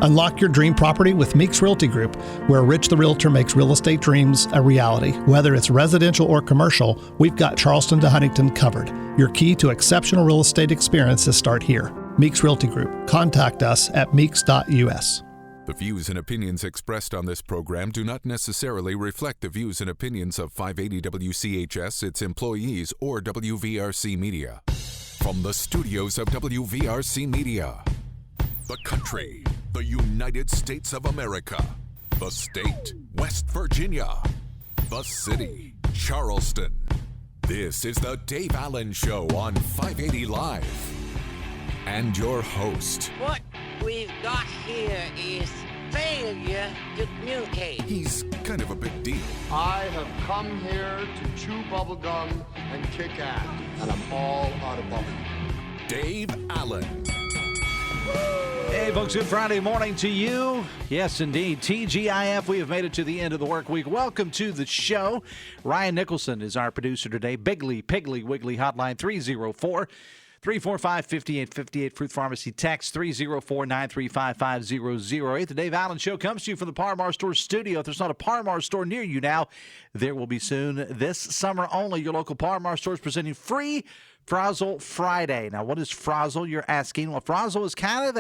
Unlock your dream property with Meeks Realty Group, where Rich the Realtor makes real estate dreams a reality. Whether it's residential or commercial, we've got Charleston to Huntington covered. Your key to exceptional real estate experiences start here. Meeks Realty Group. Contact us at meeks.us. The views and opinions expressed on this program do not necessarily reflect the views and opinions of 580 WCHS, its employees, or WVRC Media. From the studios of WVRC Media, the country, the United States of America, the state, West Virginia, the city, Charleston. This is the Dave Allen Show on 580 Live. And your host. What we've got here is failure to communicate. He's kind of a big deal. I have come here to chew bubblegum and kick ass, and I'm all out of bubblegum. Dave Allen. Hey, folks, good Friday morning to you. Yes, indeed. TGIF, we have made it to the end of the work week. Welcome to the show. Ryan Nicholson is our producer today. Bigly, Piggly, Wiggly hotline 304-345-5858. Fruit Pharmacy text 304-935-5008. The Dave Allen Show comes to you from the Par-Mar Store studio. If there's not a Par-Mar store near you now, there will be soon. This summer only, your local Par-Mar store is presenting free Frazzle Friday. Now, what is Frazzle, you're asking? Well, Frazzle is kind of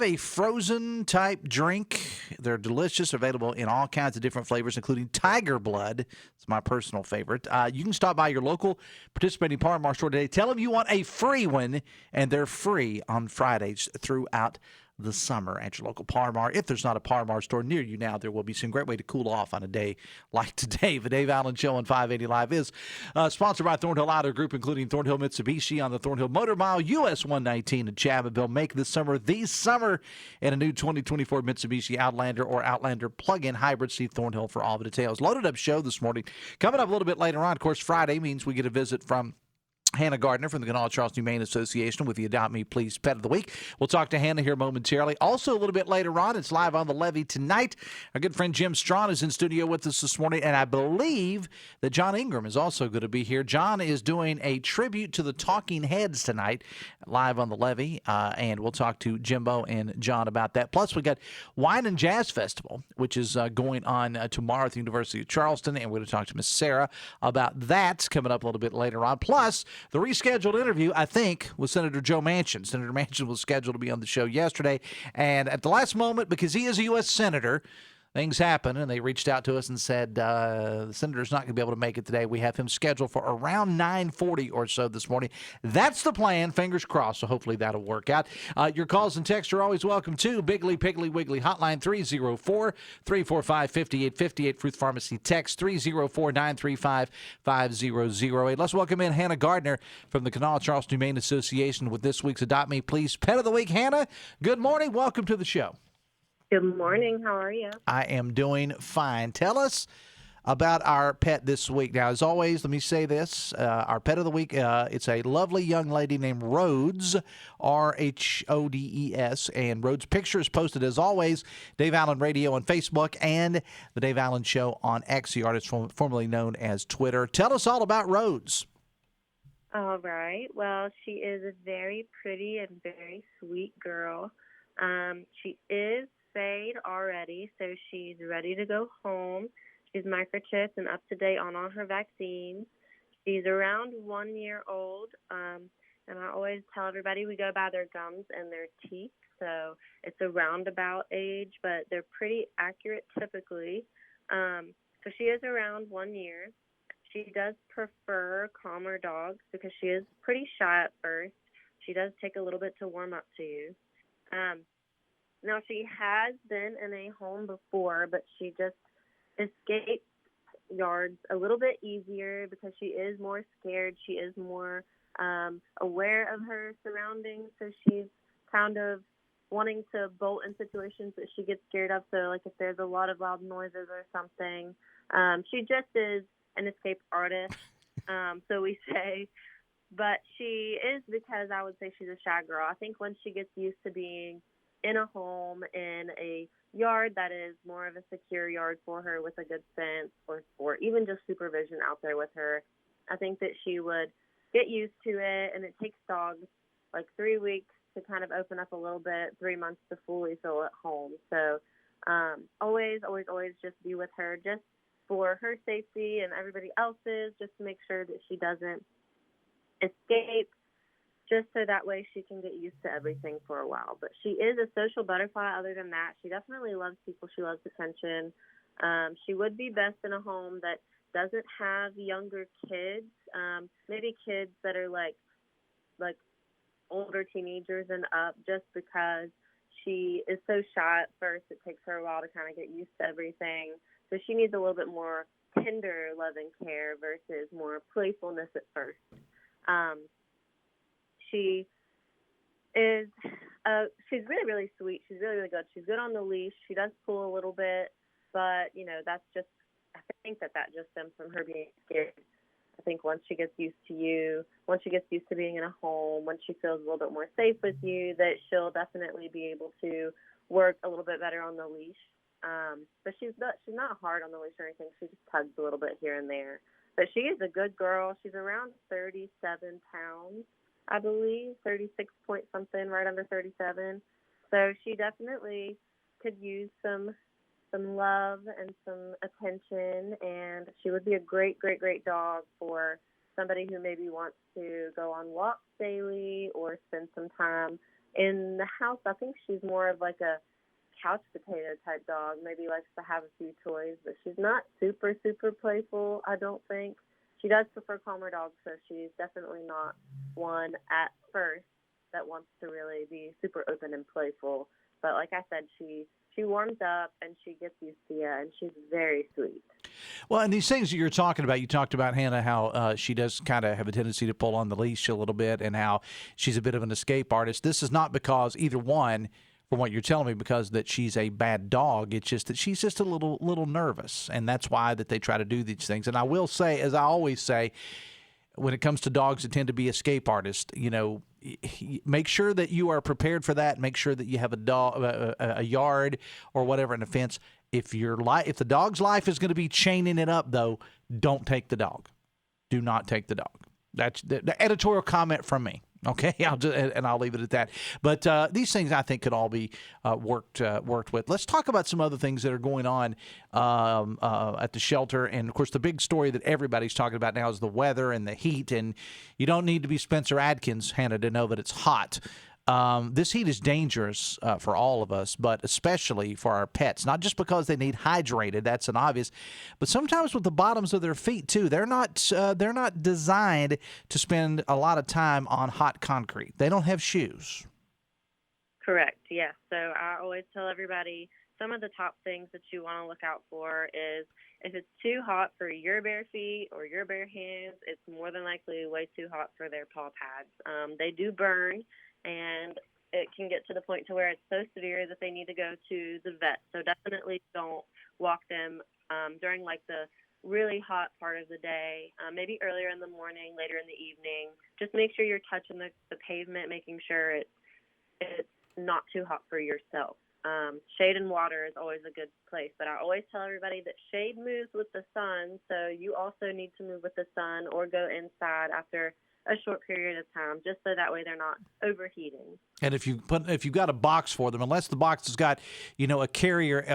a frozen type drink. They're delicious, available in all kinds of different flavors, including Tiger Blood. It's my personal favorite. You can stop by your local participating Par-Mar store today. Tell them you want a free one, and they're free on Fridays throughout the summer at your local Par-Mar. If there's not a Par-Mar store near you now, there will be some great way to cool off on a day like today. The Dave Allen Show on 580 Live is sponsored by Thornhill Auto Group, including Thornhill Mitsubishi on the Thornhill Motor Mile, US 119 in Chapmanville. Make this summer the summer in a new 2024 Mitsubishi Outlander or Outlander plug-in hybrid. See Thornhill for all the details. Loaded up show this morning. Coming up a little bit later on, of course, Friday means we get a visit from Hannah Gardner from the Canal Charleston Humane Association with the Adopt Me Please Pet of the Week. We'll talk to Hannah here momentarily. Also, a little bit later on, it's live on the Levee tonight. Our good friend Jim Strawn is in studio with us this morning, and I believe that John Ingram is also going to be here. John is doing a tribute to the Talking Heads tonight, live on the Levee, and we'll talk to Jimbo and John about that. Plus, we got Wine and Jazz Festival, which is going on tomorrow at the University of Charleston, and we're going to talk to Miss Sarah about that coming up a little bit later on. Plus, the rescheduled interview, I think, with Senator Joe Manchin. Senator Manchin was scheduled to be on the show yesterday, and at the last moment, because he is a U.S. Senator, things happened, and they reached out to us and said the senator's not going to be able to make it today. We have him scheduled for around 9:40 or so this morning. That's the plan. Fingers crossed, so hopefully that'll work out. Your calls and texts are always welcome, too. Bigly, Piggly, Wiggly hotline 304-345-5858. Fruit Pharmacy text 304-935-5008. Let's welcome in Hannah Gardner from the Canal Charleston Humane Association with this week's Adopt Me Please Pet of the Week. Hannah, good morning. Welcome to the show. Good morning. How are you? I am doing fine. Tell us about our pet this week. Now, as always, let me say this. Our pet of the week, it's a lovely young lady named Rhodes, Rhodes, and Rhodes' picture is posted, as always, Dave Allen Radio on Facebook and The Dave Allen Show on X, the artist formerly known as Twitter. Tell us all about Rhodes. All right. Well, she is a very pretty and very sweet girl. She is spayed already, so she's ready to go home. She's microchipped and up to date on all her vaccines. She's around 1 year old, and I always tell everybody we go by their gums and their teeth, so it's a roundabout age, but they're pretty accurate typically. So she is around 1 year. She does prefer calmer dogs because she is pretty shy at first. She does take a little bit to warm up to you. Now, she has been in a home before, but she just escaped yards a little bit easier because she is more scared. She is more aware of her surroundings, so she's kind of wanting to bolt in situations that she gets scared of. So, like, if there's a lot of loud noises or something, she just is an escaped artist, so we say. But she is, because I would say she's a shy girl. I think once she gets used to being in a home, in a yard that is more of a secure yard for her with a good fence or even just supervision out there with her, I think that she would get used to it. And it takes dogs like 3 weeks to kind of open up a little bit, 3 months to fully feel at home. So always just be with her, just for her safety and everybody else's, just to make sure that she doesn't escape, just so that way she can get used to everything for a while. But she is a social butterfly. Other than that, she definitely loves people. She loves attention. She would be best in a home that doesn't have younger kids, maybe kids that are like older teenagers and up, just because she is so shy at first. It takes her a while to kind of get used to everything. So she needs a little bit more tender loving care versus more playfulness at first. She is, she's really, really sweet. She's really, really good. She's good on the leash. She does pull a little bit, but, that's just, I think that just stems from her being scared. I think once she gets used to you, once she gets used to being in a home, once she feels a little bit more safe with you, that she'll definitely be able to work a little bit better on the leash. But she's not hard on the leash or anything. She just tugs a little bit here and there. But she is a good girl. She's around 37 pounds, I believe, 36 point something, right under 37. So she definitely could use some love and some attention, and she would be a great, great, great dog for somebody who maybe wants to go on walks daily or spend some time in the house. I think she's more of like a couch potato type dog, maybe likes to have a few toys, but she's not super, super playful, I don't think. She does prefer calmer dogs, so she's definitely not one at first that wants to really be super open and playful. But like I said, she warms up and she gets used to you, and she's very sweet. Well, and these things that you're talking about, you talked about, Hannah, how she does kind of have a tendency to pull on the leash a little bit, and how she's a bit of an escape artist. This is not because either one, from what you're telling me, because that she's a bad dog. It's just that she's just a little nervous, and that's why that they try to do these things. And I will say, as I always say, when it comes to dogs that tend to be escape artists, make sure that you are prepared for that. Make sure that you have a yard or whatever, and a fence. If the dog's life is going to be chaining it up, though, don't take the dog. Do not take the dog. That's the editorial comment from me. Okay, I'll leave it at that. But these things, I think, could all be worked with. Let's talk about some other things that are going on at the shelter. And, of course, the big story that everybody's talking about now is the weather and the heat. And you don't need to be Spencer Adkins, Hannah, to know that it's hot. This heat is dangerous for all of us, but especially for our pets. Not just because they need hydrated, that's an obvious, but sometimes with the bottoms of their feet too. They're not designed to spend a lot of time on hot concrete. They don't have shoes. Correct. Yes. So I always tell everybody some of the top things that you want to look out for is if it's too hot for your bare feet or your bare hands, it's more than likely way too hot for their paw pads. They do burn, and it can get to the point to where it's so severe that they need to go to the vet. So definitely don't walk them during like the really hot part of the day, maybe earlier in the morning, later in the evening. Just make sure you're touching the pavement, making sure it's not too hot for yourself. Shade and water is always a good place, but I always tell everybody that shade moves with the sun, so you also need to move with the sun or go inside after a short period of time, just so that way they're not overheating. And if you've got a box for them, unless the box has got a carrier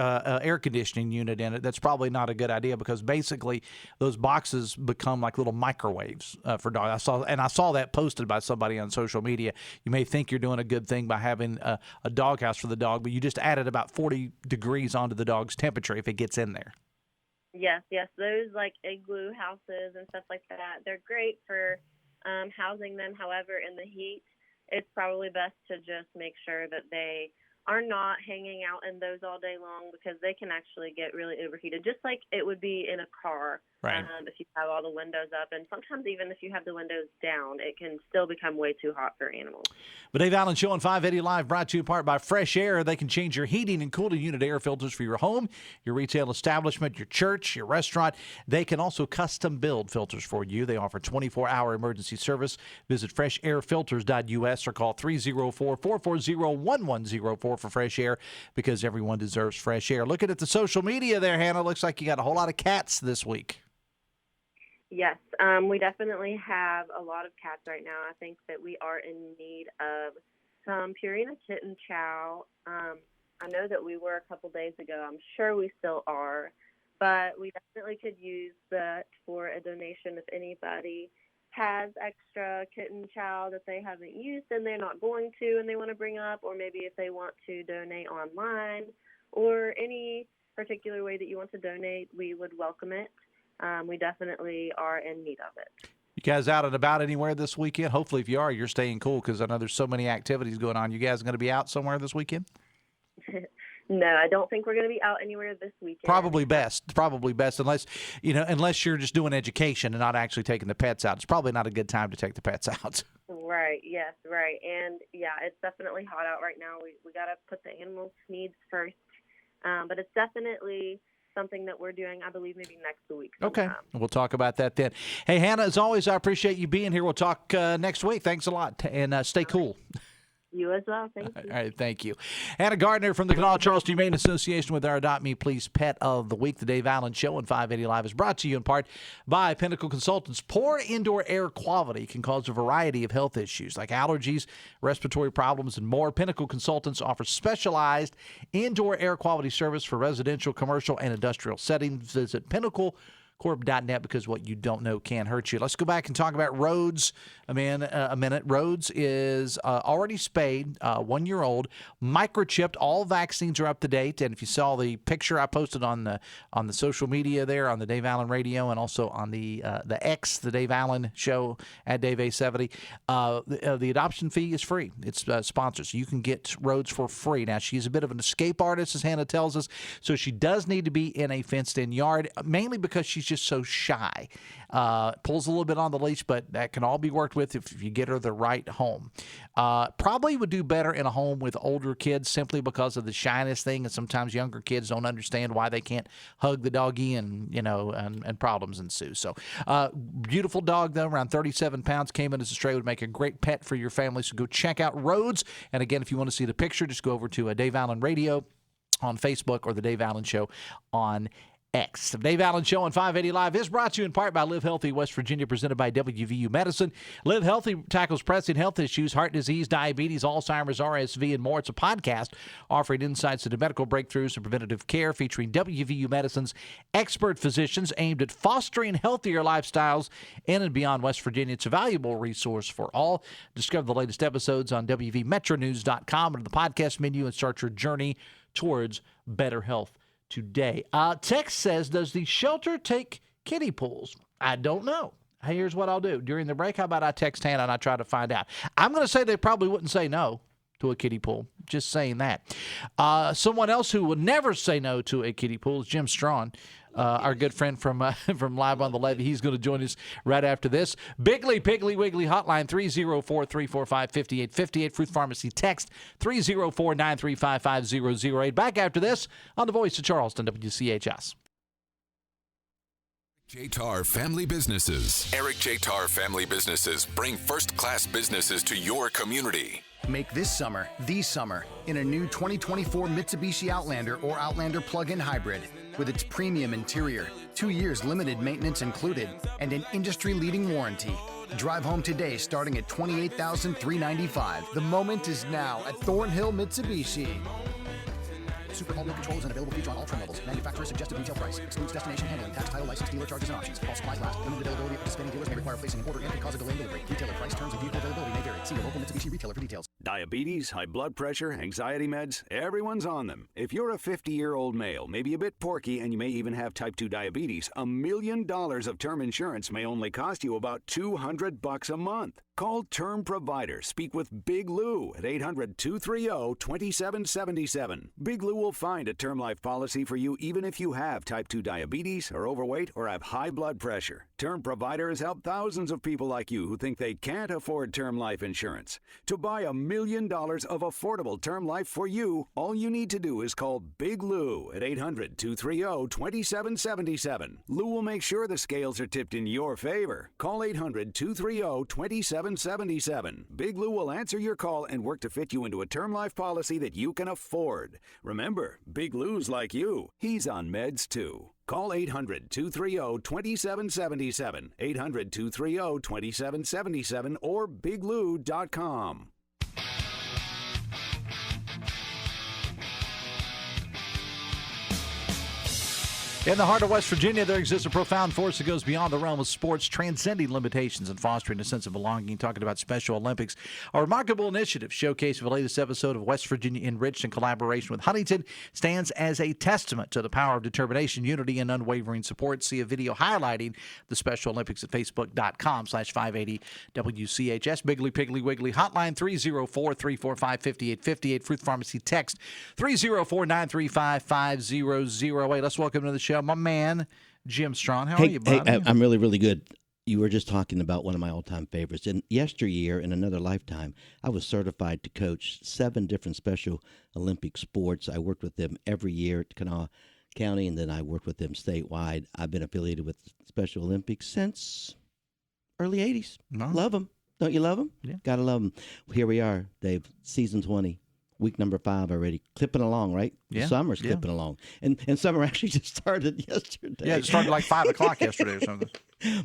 air conditioning unit in it, that's probably not a good idea, because basically those boxes become like little microwaves for dogs. I saw that posted by somebody on social media. You may think you're doing a good thing by having a doghouse for the dog, but you just added about 40 degrees onto the dog's temperature if it gets in there. Yes, those like igloo houses and stuff like that, they're great for housing them. However, in the heat, it's probably best to just make sure that they are not hanging out in those all day long, because they can actually get really overheated, just like it would be in a car. Right. If you have all the windows up, and sometimes even if you have the windows down, it can still become way too hot for animals. But Dave Allen Show on 580 Live, brought to you in part by Fresh Air. They can change your heating and cooling unit air filters for your home, your retail establishment, your church, your restaurant. They can also custom build filters for you. They offer 24-hour emergency service. Visit freshairfilters.us or call 304-440-1104 for Fresh Air, because everyone deserves fresh air. Looking at the social media there, Hannah, looks like you got a whole lot of cats this week. Yes, we definitely have a lot of cats right now. I think that we are in need of some Purina kitten chow. I know that we were a couple days ago. I'm sure we still are. But we definitely could use that for a donation if anybody has extra kitten chow that they haven't used and they're not going to and they want to bring up, or maybe if they want to donate online or any particular way that you want to donate, we would welcome it. We definitely are in need of it. You guys out and about anywhere this weekend? Hopefully, if you are, you're staying cool because I know there's so many activities going on. You guys going to be out somewhere this weekend? No, I don't think we're going to be out anywhere this weekend. Probably best, unless you're just doing education and not actually taking the pets out. It's probably not a good time to take the pets out. Right, yes, right. And, yeah, it's definitely hot out right now. We got to put the animals' needs first. But it's definitely something that we're doing, I believe, maybe next week sometime. Okay, we'll talk about that then. Hey, Hannah, as always, I appreciate you being here. We'll talk next week. Thanks a lot, and stay cool. You as well. Thank you. All right, thank you. Hannah Gardner from the Kanawha Charleston Humane Association with our Adopt Me Please Pet of the Week. The Dave Allen Show on 580 Live is brought to you in part by Pinnacle Consultants. Poor indoor air quality can cause a variety of health issues like allergies, respiratory problems, and more. Pinnacle Consultants offers specialized indoor air quality service for residential, commercial, and industrial settings. Visit PinnacleCorp.net because what you don't know can hurt you. Let's go back and talk about Rhodes a minute. Rhodes is already spayed, 1 year old, microchipped. All vaccines are up to date. And if you saw the picture I posted on the social media there on the Dave Allen Radio and also on the X, the Dave Allen Show at Dave A70, the adoption fee is free. It's sponsored, so you can get Rhodes for free. Now, she's a bit of an escape artist, as Hannah tells us, so she does need to be in a fenced-in yard, mainly because she's just so shy. Pulls a little bit on the leash, but that can all be worked with if you get her the right home. Probably would do better in a home with older kids simply because of the shyness thing, and sometimes younger kids don't understand why they can't hug the doggy, and problems ensue. So beautiful dog, though, around 37 pounds, came in as a stray, would make a great pet for your family. So go check out Rhodes. And again, if you want to see the picture, just go over to Dave Allen Radio on Facebook or the Dave Allen Show on X. The Dave Allen Show on 580 Live is brought to you in part by Live Healthy West Virginia, presented by WVU Medicine. Live Healthy tackles pressing health issues, heart disease, diabetes, Alzheimer's, RSV, and more. It's a podcast offering insights into medical breakthroughs and preventative care, featuring WVU Medicine's expert physicians aimed at fostering healthier lifestyles in and beyond West Virginia. It's a valuable resource for all. Discover the latest episodes on WVMetronews.com under the podcast menu and start your journey towards better health today. Text says, does the shelter take kiddie pools? I don't know. Here's what I'll do. During the break, how about I text Hannah and I try to find out? I'm going to say they probably wouldn't say no to a kiddie pool. Just saying that. Someone else who would never say no to a kiddie pool is Jim Strawn, our good friend from Live on the Levee. He's going to join us right after this. Bigley Piggly Wiggly hotline 304-345-5858. Fruit Pharmacy text 304-935-5008. Back after this on the Voice of Charleston, WCHS. J. Tar Family Businesses. Eric J. Tar Family Businesses bring first-class businesses to your community. Make this summer the summer in a new 2024 Mitsubishi Outlander or Outlander plug-in hybrid. With its premium interior, 2 years limited maintenance included, and an industry-leading warranty. Drive home today starting at $28,395. The moment is now at Thornhill Mitsubishi. Super all-wheel controls and available feature on all trim levels. Manufacturer suggested retail price. Excludes destination handling, tax, title, license, dealer charges, and options. All supplies last. Limited availability at participating dealers may require placing an order and can cause a delay in delivery. Retailer price, terms, and vehicle availability may vary. See your local Mitsubishi retailer for details. Diabetes, high blood pressure, anxiety meds, everyone's on them. If you're a 50-year-old male, maybe a bit porky, and you may even have type 2 diabetes, $1 million of term insurance may only cost you about $200 a month. Call Term Provider. Speak with Big Lou at 800-230-2777. Big Lou will find a term life policy for you even if you have type 2 diabetes, are overweight, or have high blood pressure. Term Provider has helped thousands of people like you who think they can't afford term life insurance. To buy $1 million of affordable term life for you, all you need to do is call Big Lou at 800-230-2777. Lou will make sure the scales are tipped in your favor. Call 800-230-2777. Big Lou will answer your call and work to fit you into a term life policy that you can afford. Remember, Big Lou's like you. He's on meds too. Call 800-230-2777, 800-230-2777, or biglou.com. In the heart of West Virginia, there exists a profound force that goes beyond the realm of sports, transcending limitations and fostering a sense of belonging. Talking about Special Olympics, a remarkable initiative showcased in the latest episode of West Virginia Enriched in collaboration with Huntington stands as a testament to the power of determination, unity, and unwavering support. See a video highlighting the Special Olympics at facebook.com/580 WCHS. Biggly Piggly Wiggly hotline 304-345-5858. Fruit Pharmacy text 304-935-5008. Let's welcome to the show my man, Jim Strawn. How are you, buddy? Hey, I'm really, really good. You were just talking about one of my all-time favorites. In yesteryear, in another lifetime, I was certified to coach 7 different Special Olympic sports. I worked with them every year at Kanawha County, and then I worked with them statewide. I've been affiliated with Special Olympics since early 80s. No. Love them. Don't you love them? Yeah. Gotta love them. Here we are, Dave, season 20. Week number 5 already, clipping along, right? Yeah. The summer's clipping along, and summer actually just started yesterday. Yeah, it started like 5 o'clock yesterday or something.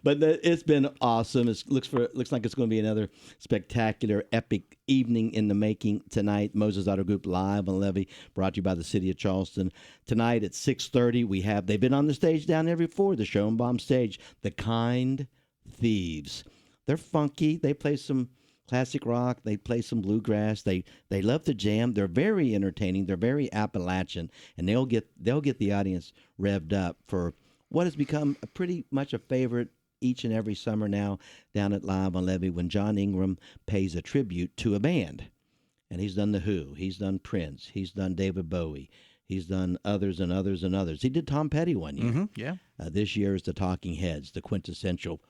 But it's been awesome. It looks like it's going to be another spectacular, epic evening in the making tonight. Moses Auto Group live on Levee, brought to you by the City of Charleston. Tonight at 6:30, they've been on the stage down there before, the Schoenbaum stage, The Kind Thieves. They're funky. They play some classic rock. They play some bluegrass. They love to jam. They're very entertaining. They're very Appalachian, and they'll get the audience revved up for what has become pretty much a favorite each and every summer now down at Live on Levee, when John Ingram pays a tribute to a band. And he's done The Who. He's done Prince. He's done David Bowie. He's done others and others and others. He did Tom Petty one year. Mm-hmm, yeah. This year is the Talking Heads, the quintessential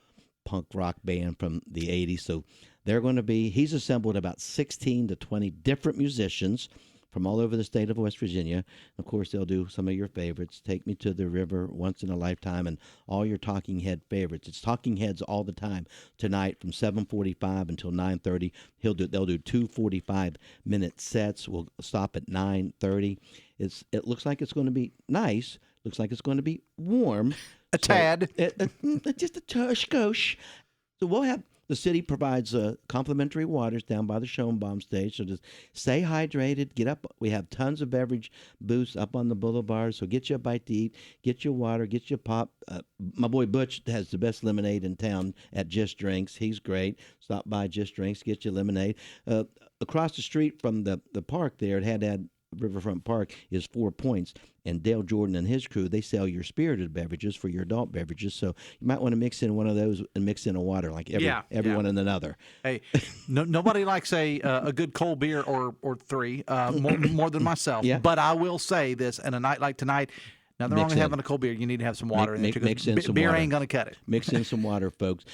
punk rock band from the 80s. So he's assembled about 16 to 20 different musicians from all over the state of West Virginia. Of course, they'll do some of your favorites, Take Me to the River, Once in a Lifetime, and all your Talking Head favorites. It's Talking Heads all the time tonight from 7:45 until 9:30. They'll do 2 45-minute sets. We'll stop at 9:30. It looks like it's going to be nice. Looks like it's going to be warm. Tad. Just a skosh. So we'll have, the city provides complimentary waters down by the Schoenbaum stage. So just stay hydrated, get up. We have tons of beverage booths up on the boulevard. So get you a bite to eat, get your water, get your pop. My boy Butch has the best lemonade in town at Just Drinks. He's great. Stop by Just Drinks, get your lemonade. Across the street from the park there at Haddad Riverfront Park is 4 Points, and Dale Jordan and his crew, they sell your spirited beverages for your adult beverages. So you might want to mix in one of those and mix in a water like everyone in another. Hey, nobody likes a good cold beer or 3 more than myself. Yeah. But I will say this: in a night like tonight, nothing wrong with having a cold beer. You need to have some water in it, mix in some beer water. ain't gonna cut it. Mix in some water, folks.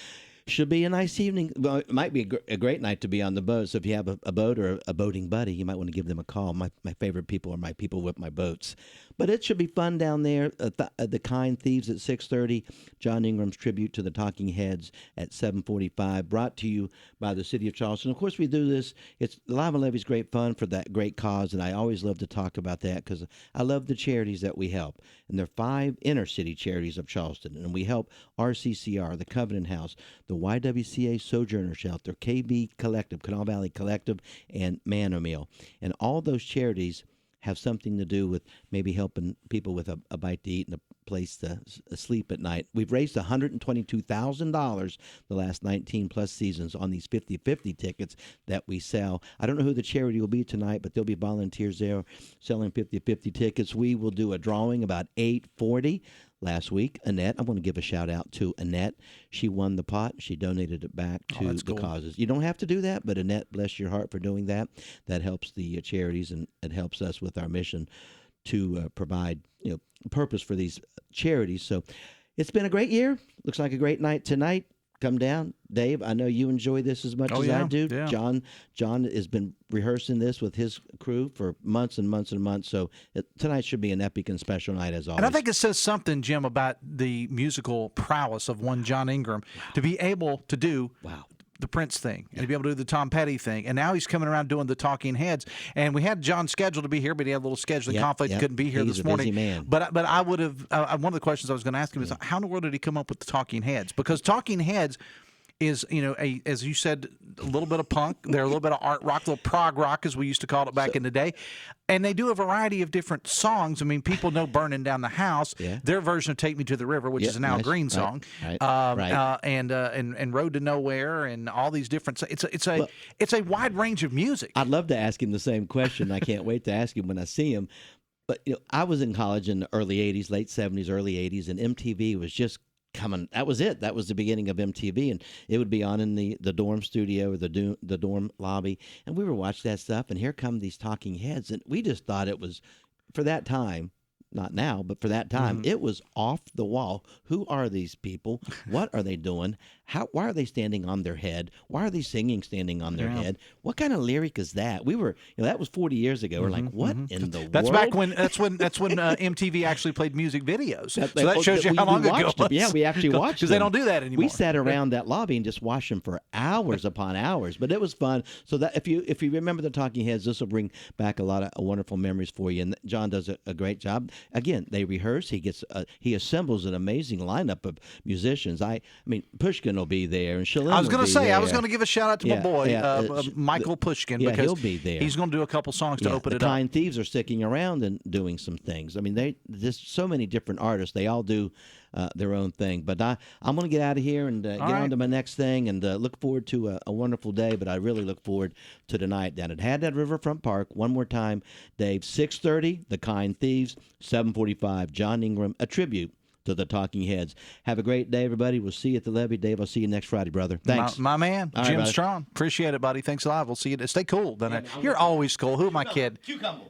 Should be a nice evening. Well, it might be a great night to be on the boat. So if you have a boat or a boating buddy, you might want to give them a call. My favorite people are my people with my boats. But it should be fun down there. The Kind Thieves at 6:30. John Ingram's tribute to the Talking Heads at 7:45. Brought to you by the City of Charleston. Of course, we do this. It's Live on Levee's great fun for that great cause, and I always love to talk about that because I love the charities that we help. And there are 5 inner city charities of Charleston, and we help RCCR, the Covenant House, the YWCA Sojourner Shelter, KB Collective, Kanawha Valley Collective, and Manor Meal. And all those charities have something to do with maybe helping people with a bite to eat and a place to sleep at night. We've raised $122,000 the last 19-plus seasons on these 50/50 tickets that we sell. I don't know who the charity will be tonight, but there'll be volunteers there selling 50/50 tickets. We will do a drawing about 8:40. Last week, Annette, I want to give a shout-out to Annette. She won the pot. She donated it back to the causes. You don't have to do that, but Annette, bless your heart for doing that. That helps the charities, and it helps us with our mission to provide purpose for these charities. So it's been a great year. Looks like a great night tonight. Come down. Dave, I know you enjoy this as much as I do. Yeah. John has been rehearsing this with his crew for months and months and months. So tonight should be an epic and special night as always. And I think it says something, Jim, about the musical prowess of one John Ingram to be able to do the Prince thing and to be able to do the Tom Petty thing. And now he's coming around doing the Talking Heads. And we had John scheduled to be here, but he had a little scheduling conflict. Couldn't be here this morning. Busy man. But I would have one of the questions I was going to ask him is how in the world did he come up with the Talking Heads? Because Talking Heads is, as you said, a little bit of punk. They're a little bit of art rock, a little prog rock, as we used to call it back in the day. And they do a variety of different songs. I mean, people know "Burning Down the House." Yeah. Their version of "Take Me to the River," which is an Al Green song, Right. And "Road to Nowhere," and all these different. It's a wide range of music. I'd love to ask him the same question. I can't wait to ask him when I see him. But I was in college in the early '80s, late '70s, early '80s, and MTV was just coming. That was it. That was the beginning of MTV, and it would be on in the dorm studio or the dorm lobby, and we were watching that stuff. And here come these talking heads, and we just thought it was, for that time. Not now, but for that time, it was off the wall. Who are these people? What are they doing? Why are they standing on their head? Why are they singing standing on their head? What kind of lyric is that? We were, that was 40 years ago. We're like, what in the world? That's when MTV actually played music videos. So that shows you how long ago it was. Yeah, we actually watched because they don't do that anymore. We sat around that lobby and just watched them for hours upon hours, but it was fun. So that if you remember the Talking Heads, this will bring back a lot of wonderful memories for you. And John does a great job. Again, they rehearse. He assembles an amazing lineup of musicians. I mean, Pushkin will be there, and Shalom. I was going to say, there. I was going to give a shout out to my boy, Michael Pushkin, because he'll be there. He's going to do a couple songs to open it up. The Kind Thieves are sticking around and doing some things. I mean, there's so many different artists. They all do their own thing. But I'm going to get out of here and get on to my next thing, and look forward to a wonderful day. But I really look forward to tonight down at Haddad Riverfront Park. One more time, Dave, 6:30, The Kind Thieves, 7:45, John Ingram, a tribute to the Talking Heads. Have a great day, everybody. We'll see you at the Levee. Dave, I'll see you next Friday, brother. Thanks. My man, all Jim right, Strawn. Appreciate it, buddy. Thanks a lot. We'll see you. Stay cool. You're always cool. Who am I kidding?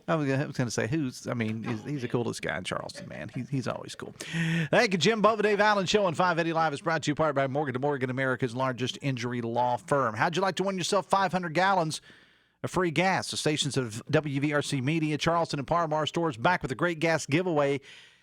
I was going to say, he's the coolest guy in Charleston, man. He's always cool. Thank you, Jim. Bova Dave Allen Show on 580 Live is brought to you part by Morgan & Morgan, America's largest injury law firm. How'd you like to win yourself 500 gallons of free gas? The stations of WVRC Media, Charleston, and Parmar stores back with a great gas giveaway.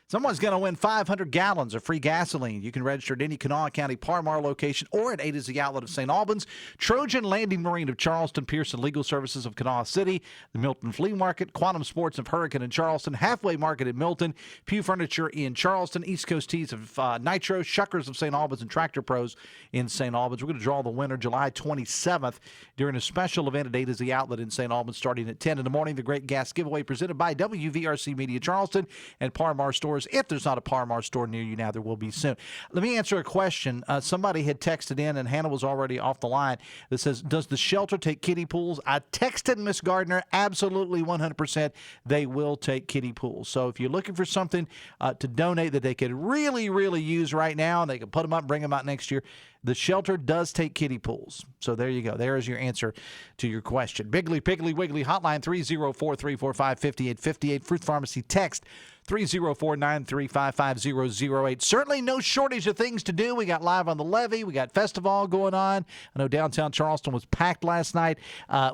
Someone's going to win 500 gallons of free gasoline. You can register at any Kanawha County Parmar location or at A to Z Outlet of St. Albans, Trojan Landing Marine of Charleston, Pearson Legal Services of Kanawha City, the Milton Flea Market, Quantum Sports of Hurricane in Charleston, Halfway Market in Milton, Pew Furniture in Charleston, East Coast Teas of Nitro, Shuckers of St. Albans, and Tractor Pros in St. Albans. We're going to draw the winner July 27th during a special event at A to Z Outlet in St. Albans starting at 10 in the morning. The great gas giveaway presented by WVRC Media Charleston and Parmar Stores. If there's not a Parmar store near you now, there will be soon. Let me answer a question. Somebody had texted in, and Hannah was already off the line, that says, does the shelter take kiddie pools? I texted Miss Gardner, absolutely 100%. They will take kiddie pools. So if you're looking for something to donate that they could really, really use right now, and they can put them up, bring them out next year, the shelter does take kiddie pools. So there you go. There is your answer to your question. Biggly, Piggly, Wiggly hotline 304-345-5858. Fruit Pharmacy text 304-935-5008. Certainly no shortage of things to do. We got Live on the Levee. We got Festival going on. I know downtown Charleston was packed last night.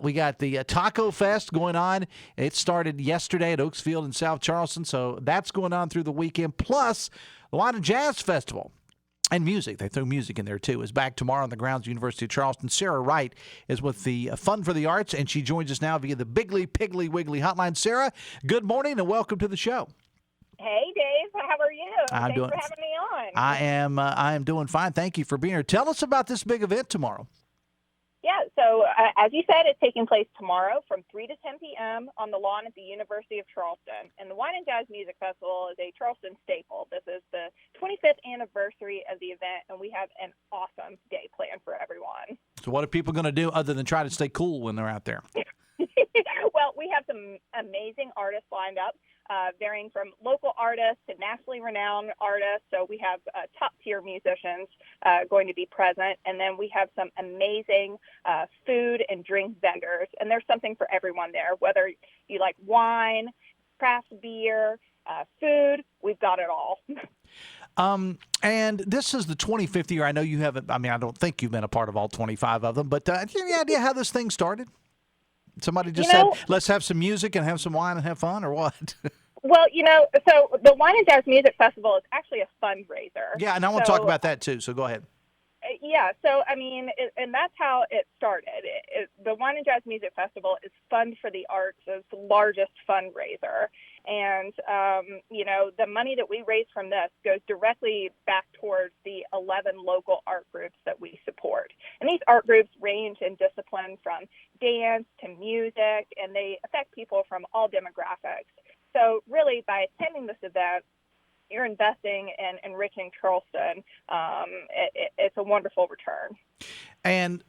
We got the Taco Fest going on. It started yesterday at Oaksfield in South Charleston, so that's going on through the weekend. Plus, the Wine and Jazz Festival. And music. They throw music in there, too. Is back tomorrow on the grounds of the University of Charleston. Sarah Wright is with the Fund for the Arts, and she joins us now via the Biggly, Piggly, Wiggly hotline. Sarah, good morning and welcome to the show. Hey, Dave. How are you? Thanks for having me on. I am doing fine. Thank you for being here. Tell us about this big event tomorrow. Yeah, so as you said, it's taking place tomorrow from 3 to 10 p.m. on the lawn at the University of Charleston. And the Wine and Jazz Music Festival is a Charleston staple. This is the 25th anniversary of the event, and we have an awesome day planned for everyone. So what are people going to do other than try to stay cool when they're out there? Well, we have some amazing artists lined up, varying from local artists to nationally renowned artists. So we have top-tier musicians going to be present. And then we have some amazing food and drink vendors. And there's something for everyone there, whether you like wine, craft beer, food, we've got it all. And this is the 25th year. I know you haven't, I don't think you've been a part of all 25 of them, but do you have any idea how this thing started? Somebody just said, let's have some music and have some wine and have fun, or what? Well, so the Wine and Jazz Music Festival is actually a fundraiser. Yeah, and I want to talk about that, too, so go ahead. Yeah, so, and that's how it started. The Wine and Jazz Music Festival is Fund for the Arts' largest fundraiser. And, the money that we raise from this goes directly back towards the 11 local art groups that we support. And these art groups range in discipline from dance to music, and they affect people from all demographics. So really, by attending this event, you're investing in enriching Charleston. It's a wonderful return. And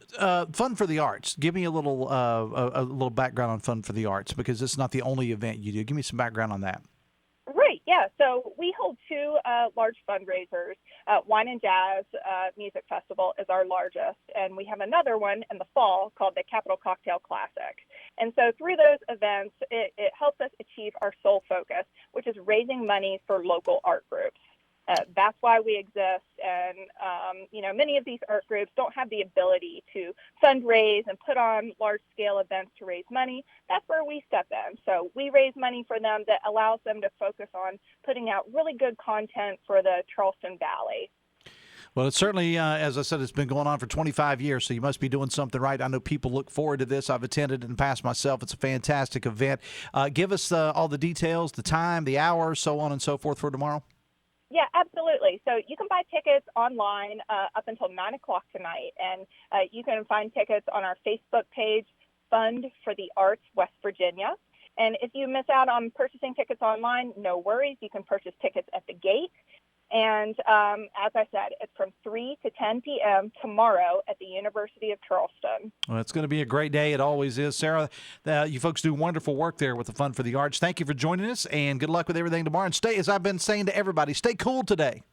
Fun for the Arts. Give me a little background on Fun for the Arts, because it's not the only event you do. Give me some background on that. Right, yeah. So we hold two large fundraisers. Wine and Jazz Music Festival is our largest, and we have another one in the fall called the Capital Cocktail Classic. And so through those events, it helps us achieve our sole focus, which is raising money for local art groups. That's why we exist, and many of these art groups don't have the ability to fundraise and put on large-scale events to raise money. That's where we step in. So we raise money for them that allows them to focus on putting out really good content for the Charleston Valley. Well, it's certainly, as I said, it's been going on for 25 years, so you must be doing something right. I know people look forward to this. I've attended in the past myself. It's a fantastic event. Give us all the details, the time, the hour, so on and so forth for tomorrow. Yeah, absolutely. So you can buy tickets online up until 9 o'clock tonight, and you can find tickets on our Facebook page, Fund for the Arts West Virginia. And if you miss out on purchasing tickets online, no worries. You can purchase tickets at the gate. And as I said, it's from 3 to 10 p.m. tomorrow at the University of Charleston. Well, it's going to be a great day. It always is. Sarah, you folks do wonderful work there with the Fun for the Arts. Thank you for joining us, and good luck with everything tomorrow. And stay, as I've been saying to everybody, stay cool today.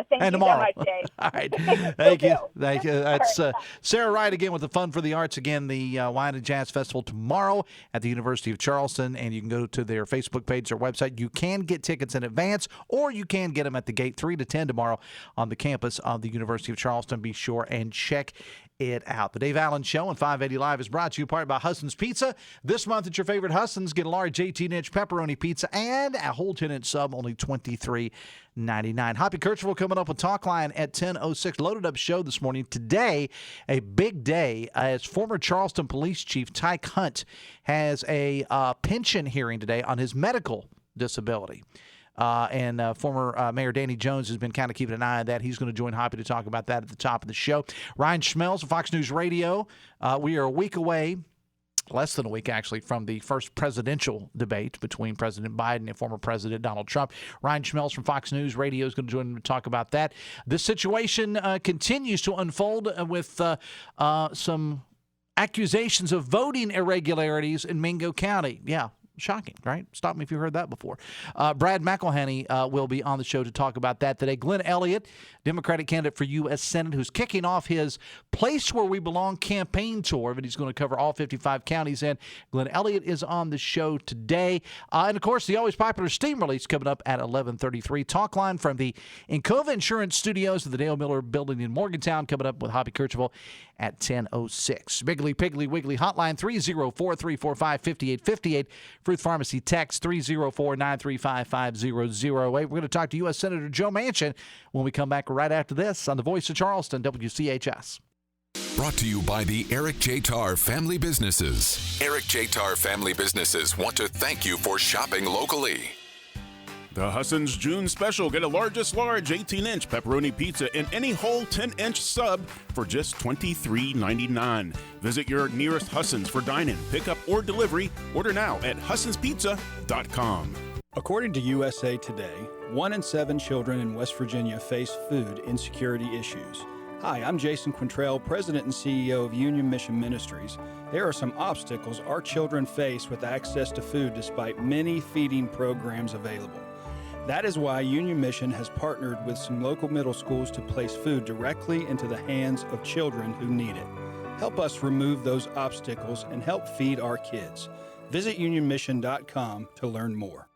Thank and you tomorrow. so much, Dave. All right. Thank you. Thank you. That's Sarah Wright again with the Fun for the Arts. Again, the Wine and Jazz Festival tomorrow at the University of Charleston, and you can go to their Facebook page, their website. You can get tickets in advance, or you can get them at the gate 3 to 10 tomorrow on the campus of the University of Charleston. Be sure and check it out. The Dave Allen Show on 580 Live is brought to you in part by Husson's Pizza. This month at your favorite Husson's, get a large 18-inch pepperoni pizza and a whole 10-inch sub, only $23.99. Hoppy Kirchville coming up with Talk Line at 10:06. Loaded up show this morning. Today, a big day as former Charleston Police Chief Tyke Hunt has a pension hearing today on his medical disability. And former Mayor Danny Jones has been kind of keeping an eye on that. He's going to join Hoppy to talk about that at the top of the show. Ryan Schmelz of Fox News Radio. We are a week away, less than a week actually, from the first presidential debate between President Biden and former President Donald Trump. Ryan Schmelz from Fox News Radio is going to join him to talk about that. This situation continues to unfold with some accusations of voting irregularities in Mingo County. Yeah. Shocking, right? Stop me if you heard that before. Brad McElhaney will be on the show to talk about that today. Glenn Elliott, Democratic candidate for U.S. Senate, who's kicking off his Place Where We Belong campaign tour, but he's going to cover all 55 counties. And Glenn Elliott is on the show today. And, of course, the always popular Steam Release coming up at 11:33. Talk Line from the Encova Insurance Studios of the Dale Miller Building in Morgantown coming up with Hoppy Kirchville at 10:06. Biggly, Piggly, Wiggly Hotline 304-345-5858. Fruit Pharmacy text 304-935-5008. We're going to talk to U.S. Senator Joe Manchin when we come back right after this on the Voice of Charleston, WCHS. Brought to you by the Eric J. Tarr Family Businesses. Eric J. Tarr Family Businesses want to thank you for shopping locally. The Husson's June Special. Get a largest large 18-inch pepperoni pizza and any whole 10-inch sub for just $23.99. Visit your nearest Husson's for dine-in, pickup, or delivery. Order now at hussonspizza.com. According to USA Today, 1 in 7 children in West Virginia face food insecurity issues. Hi, I'm Jason Quintrell, President and CEO of Union Mission Ministries. There are some obstacles our children face with access to food despite many feeding programs available. That is why Union Mission has partnered with some local middle schools to place food directly into the hands of children who need it. Help us remove those obstacles and help feed our kids. Visit unionmission.com to learn more.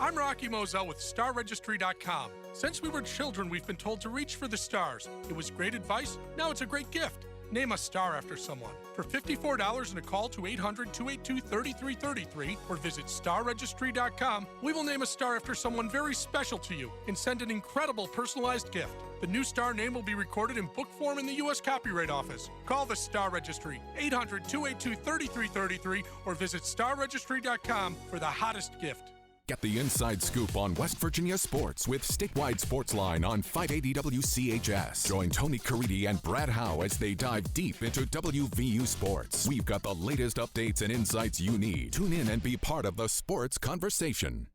I'm Rocky Moselle with StarRegistry.com. Since we were children, we've been told to reach for the stars. It was great advice. Now it's a great gift. Name a star after someone. For $54 and a call to 800-282-3333 or visit StarRegistry.com, we will name a star after someone very special to you and send an incredible personalized gift. The new star name will be recorded in book form in the U.S. Copyright Office. Call the Star Registry, 800-282-3333 or visit StarRegistry.com for the hottest gift. Get the inside scoop on West Virginia sports with Statewide Sportsline on 580 WCHS. Join Tony Caridi and Brad Howe as they dive deep into WVU sports. We've got the latest updates and insights you need. Tune in and be part of the sports conversation.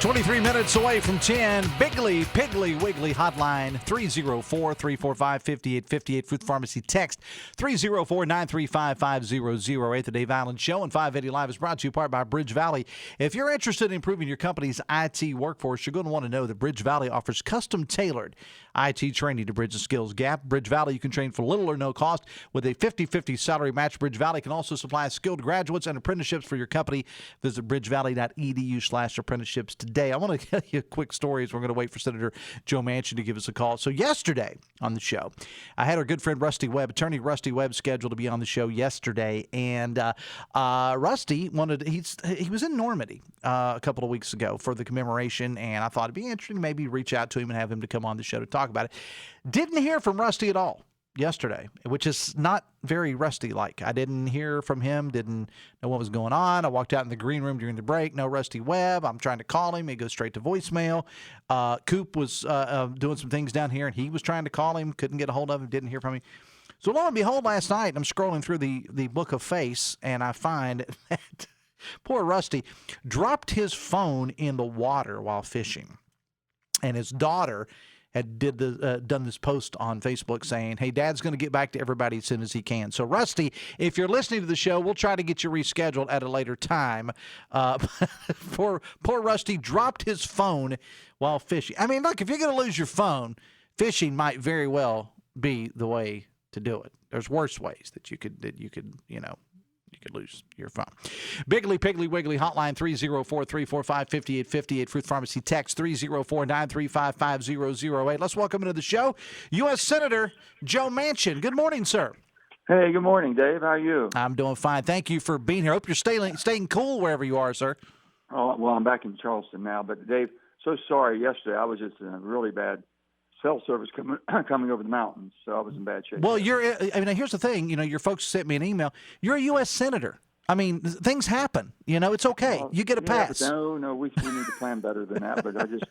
$23 minutes away from 10. Biggly, Piggly, Wiggly hotline 304-345-5858. Fruit Pharmacy text 304-935-5008. The Dave Allen Show and 580 Live is brought to you in part by Bridge Valley. If you're interested in improving your company's IT workforce, you're going to want to know that Bridge Valley offers custom-tailored IT training to bridge the skills gap. Bridge Valley, you can train for little or no cost with a 50-50 salary match. Bridge Valley can also supply skilled graduates and apprenticeships for your company. Visit bridgevalley.edu/apprenticeships today. I want to tell you a quick story as we're going to wait for Senator Joe Manchin to give us a call. So yesterday on the show, I had our good friend Rusty Webb, attorney Rusty Webb, scheduled to be on the show yesterday. And Rusty he was in Normandy a couple of weeks ago for the commemoration, and I thought it'd be interesting to maybe reach out to him and have him to come on the show to talk about it. Didn't hear from Rusty at all yesterday, which is not very Rusty-like. I didn't hear from him, didn't know what was going on. I walked out in the green room during the break, no Rusty Webb. I'm trying to call him. He goes straight to voicemail. Coop was doing some things down here, and he was trying to call him, couldn't get a hold of him, didn't hear from him. So lo and behold, last night, I'm scrolling through the book of face, and I find that poor Rusty dropped his phone in the water while fishing. And his daughter had done this post on Facebook saying, hey, Dad's going to get back to everybody as soon as he can. So, Rusty, if you're listening to the show, we'll try to get you rescheduled at a later time. Poor Rusty dropped his phone while fishing. I mean, look, if you're going to lose your phone, fishing might very well be the way to do it. There's worse ways that you could lose your phone. Biggly, Piggly, Wiggly hotline 304-345-5858. Fruit Pharmacy text 304-935-5008. Let's welcome into the show U.S. Senator Joe Manchin. Good morning, sir. Hey, good morning, Dave. How are you? I'm doing fine. Thank you for being here. Hope you're staying cool wherever you are, sir. Oh, well, I'm back in Charleston now. But, Dave, so sorry. Yesterday I was just in a really bad cell service coming over the mountains, so I was in bad shape. Well, here's the thing. Your folks sent me an email. You're a U.S. Senator. I mean, things happen. It's okay. Well, you get a pass. No, we need to plan better than that. But I just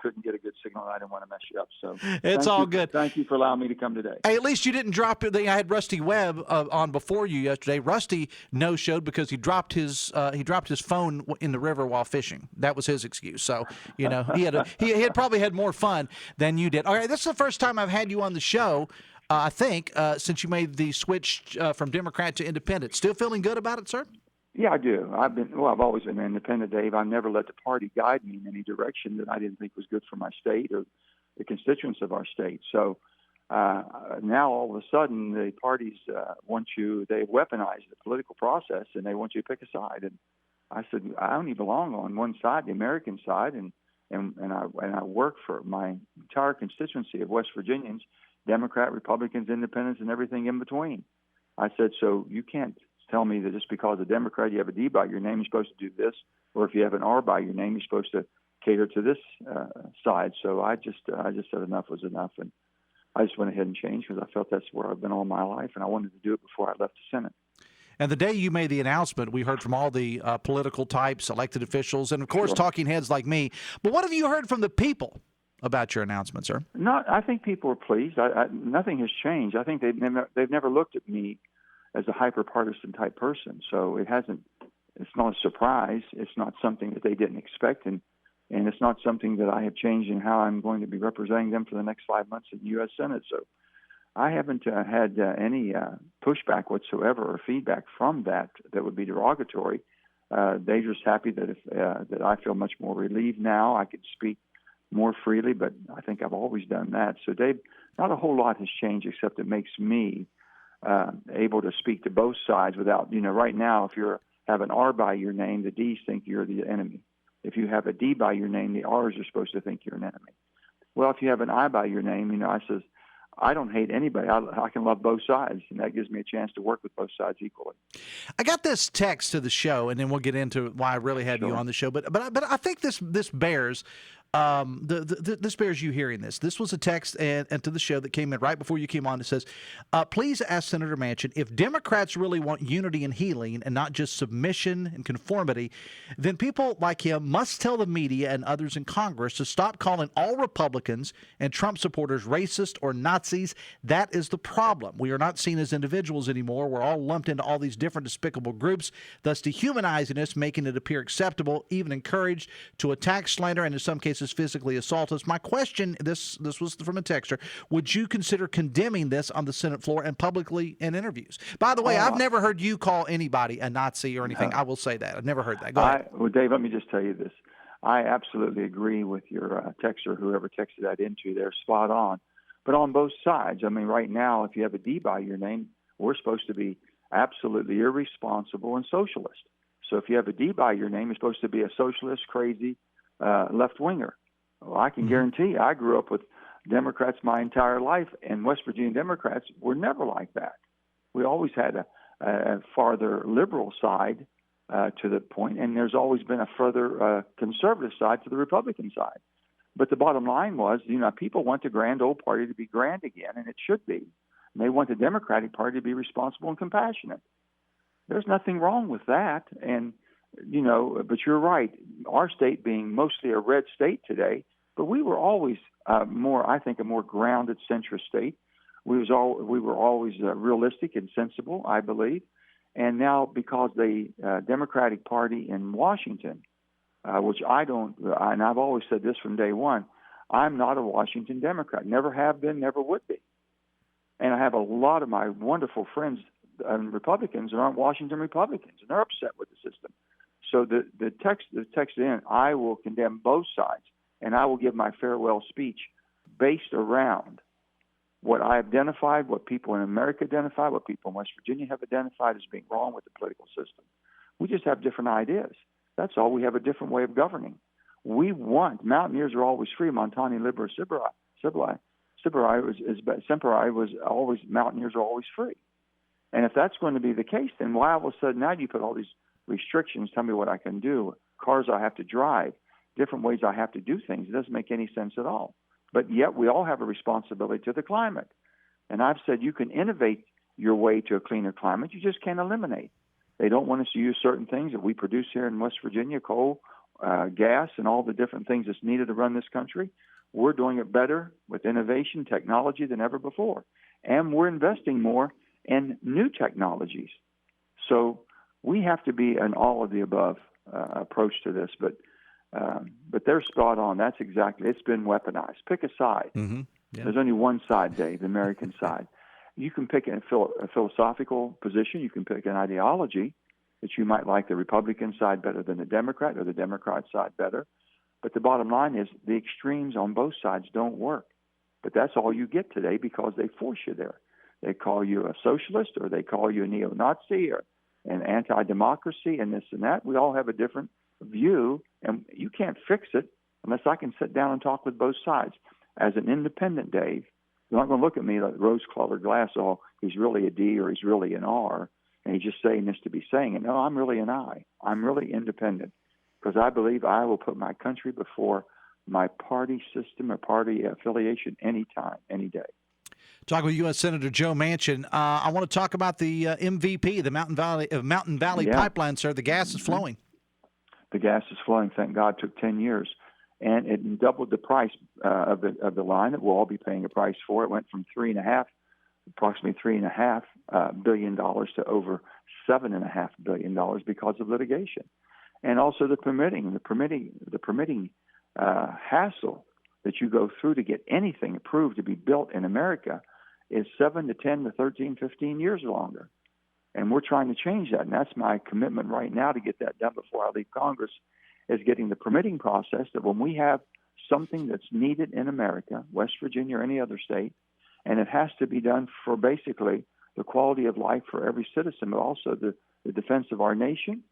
couldn't get a good signal. I didn't want to mess you up. So it's all good. Thank you for allowing me to come today. Hey, at least you didn't drop it. I had Rusty Webb on before you yesterday. Rusty no-showed because he dropped his phone in the river while fishing. That was his excuse. So he had probably had more fun than you did. All right, this is the first time I've had you on the show. I think, since you made the switch from Democrat to Independent. Still feeling good about it, sir? Yeah, I do. I've always been independent, Dave. I've never let the party guide me in any direction that I didn't think was good for my state or the constituents of our state. So now all of a sudden the parties they've weaponized the political process and they want you to pick a side. And I said, I only belong on one side, the American side, and I work for my entire constituency of West Virginians, Democrat, Republicans, Independents, and everything in between. I said, so you can't tell me that just because a Democrat you have a D by your name, you're supposed to do this, or if you have an R by your name, you're supposed to cater to this side. So I just said enough was enough, and I just went ahead and changed because I felt that's where I've been all my life, and I wanted to do it before I left the Senate. And the day you made the announcement, we heard from all the political types, elected officials, and, of course, talking heads like me. But what have you heard from the people about your announcement, sir? I think people are pleased. Nothing has changed. I think they've never looked at me as a hyper-partisan type person. So it's not a surprise. It's not something that they didn't expect, and it's not something that I have changed in how I'm going to be representing them for the next 5 months in the U.S. Senate. So I haven't had any pushback whatsoever or feedback from that would be derogatory. They're just happy that I feel much more relieved now. I could speak more freely, but I think I've always done that. So, Dave, not a whole lot has changed except it makes me able to speak to both sides without, right now, if you have an R by your name, the D's think you're the enemy. If you have a D by your name, the R's are supposed to think you're an enemy. Well, if you have an I by your name, I says, I don't hate anybody. I can love both sides, and that gives me a chance to work with both sides equally. I got this text to the show, and then we'll get into why I really had you on the show. But I think this bears this bears you hearing this. This was a text and to the show that came in right before you came on. It says, please ask Senator Manchin, if Democrats really want unity and healing and not just submission and conformity, then people like him must tell the media and others in Congress to stop calling all Republicans and Trump supporters racist or Nazis. That is the problem. We are not seen as individuals anymore. We're all lumped into all these different despicable groups, thus dehumanizing us, making it appear acceptable, even encouraged to attack, slander, and in some cases physically assault us. My question, this was from a texter, would you consider condemning this on the Senate floor and publicly in interviews? By the way, I've never heard you call anybody a Nazi or anything. I will say that. I've never heard that. Go ahead. Well, Dave, let me just tell you this. I absolutely agree with your texter, whoever texted that into. They're spot on. But on both sides, I mean, right now, if you have a D by your name, we're supposed to be absolutely irresponsible and socialist. So if you have a D by your name, you're supposed to be a socialist, crazy, left-winger. Well, I can guarantee you, I grew up with Democrats my entire life, and West Virginia Democrats were never like that. We always had a farther liberal side to the point, and there's always been a further conservative side to the Republican side. But the bottom line was, people want the grand old party to be grand again, and it should be. And they want the Democratic Party to be responsible and compassionate. There's nothing wrong with that, and but you're right. Our state being mostly a red state today, but we were always a more grounded centrist state. We were always realistic and sensible, I believe. And now because the Democratic Party in Washington, which and I've always said this from day one, I'm not a Washington Democrat. Never have been, never would be. And I have a lot of my wonderful friends Republicans that aren't Washington Republicans, and they're upset with the system. So the text in, I will condemn both sides, and I will give my farewell speech based around what I identified, what people in America identified, what people in West Virginia have identified as being wrong with the political system. We just have different ideas. That's all. We have a different way of governing. We want mountaineers are always free. Montani libera Semper was always mountaineers are always free. And if that's going to be the case, then why all of a sudden now do you put all these restrictions, tell me what I can do, cars I have to drive, different ways I have to do things? It doesn't make any sense at all. But yet we all have a responsibility to the climate. And I've said you can innovate your way to a cleaner climate. You just can't eliminate. They don't want us to use certain things that we produce here in West Virginia, coal, gas, and all the different things that's needed to run this country. We're doing it better with innovation, technology than ever before. And we're investing more in new technologies. So we have to be an all of the above approach to this. But they're spot on. That's exactly. It's been weaponized. Pick a side. Mm-hmm. Yeah. There's only one side, Dave, the American side. You can pick a philosophical position. You can pick an ideology that you might like the Republican side better than the Democrat or the Democrat side better. But the bottom line is the extremes on both sides don't work. But that's all you get today because they force you there. They call you a socialist or they call you a neo-Nazi or an anti-democracy and this and that. We all have a different view, and you can't fix it unless I can sit down and talk with both sides. As an independent, Dave, you're not going to look at me like rose-colored glass, oh, he's really a D or he's really an R, and he's just saying this to be saying it. No, I'm really an I. I'm really independent because I believe I will put my country before my party system or party affiliation anytime, any day. Talking with U.S. Senator Joe Manchin, I want to talk about the MVP, the Mountain Valley Pipeline, sir. The gas is flowing. The gas is flowing. Thank God. It took 10 years. And it doubled the price of the line that we'll all be paying a price for. It went from approximately $3.5 billion to over $7.5 billion because of litigation. And also the permitting hassle that you go through to get anything approved to be built in America is 7 to 10 to 13, 15 years longer. And we're trying to change that. And that's my commitment right now to get that done before I leave Congress, is getting the permitting process that when we have something that's needed in America, West Virginia or any other state, and it has to be done for basically the quality of life for every citizen, but also the defense of our nation,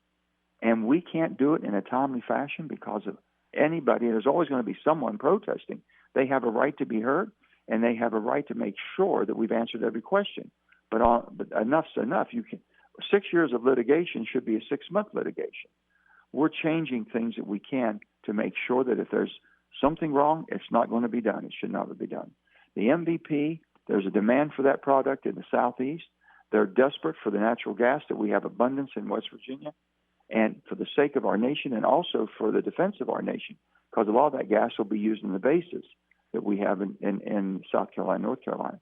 and we can't do it in a timely fashion because of anybody. There's always going to be someone protesting. They have a right to be heard, and they have a right to make sure that we've answered every question. But enough's enough. 6 years of litigation should be a 6-month litigation. We're changing things that we can to make sure that if there's something wrong, it's not going to be done. It should never be done. The MVP, there's a demand for that product in the Southeast. They're desperate for the natural gas that we have abundance in West Virginia, and for the sake of our nation and also for the defense of our nation, because a lot of that gas will be used in the bases that we have in South Carolina, North Carolina.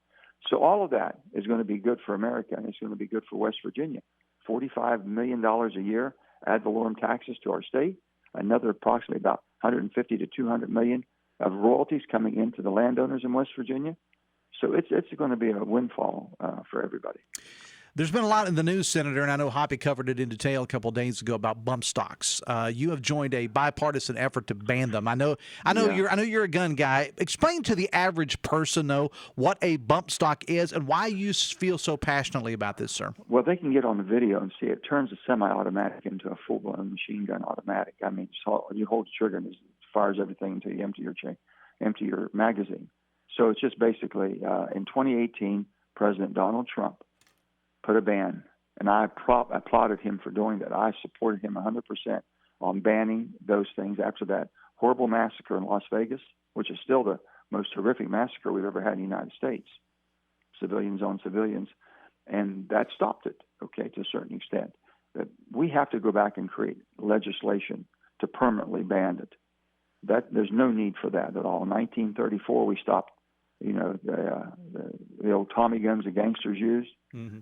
So all of that is going to be good for America, and it's going to be good for West Virginia. $45 million a year ad valorem taxes to our state, another approximately about 150 to 200 million of royalties coming into the landowners in West Virginia. So it's going to be a windfall for everybody. There's been a lot in the news, Senator, and I know Hoppy covered it in detail a couple of days ago about bump stocks. You have joined a bipartisan effort to ban them. I know you're a gun guy. Explain to the average person, though, what a bump stock is and why you feel so passionately about this, sir. Well, they can get on the video and see it turns a semi-automatic into a full-blown machine gun automatic. I mean, so you hold the trigger and it fires everything until you empty your magazine. So it's just basically in 2018, President Donald Trump put a ban, and I applauded him for doing that. I supported him 100% on banning those things after that horrible massacre in Las Vegas, which is still the most horrific massacre we've ever had in the United States, civilians on civilians, and that stopped it, okay, to a certain extent. But we have to go back and create legislation to permanently ban it. There's no need for that at all. In 1934, we stopped, the old Tommy guns the gangsters used. Mm-hmm.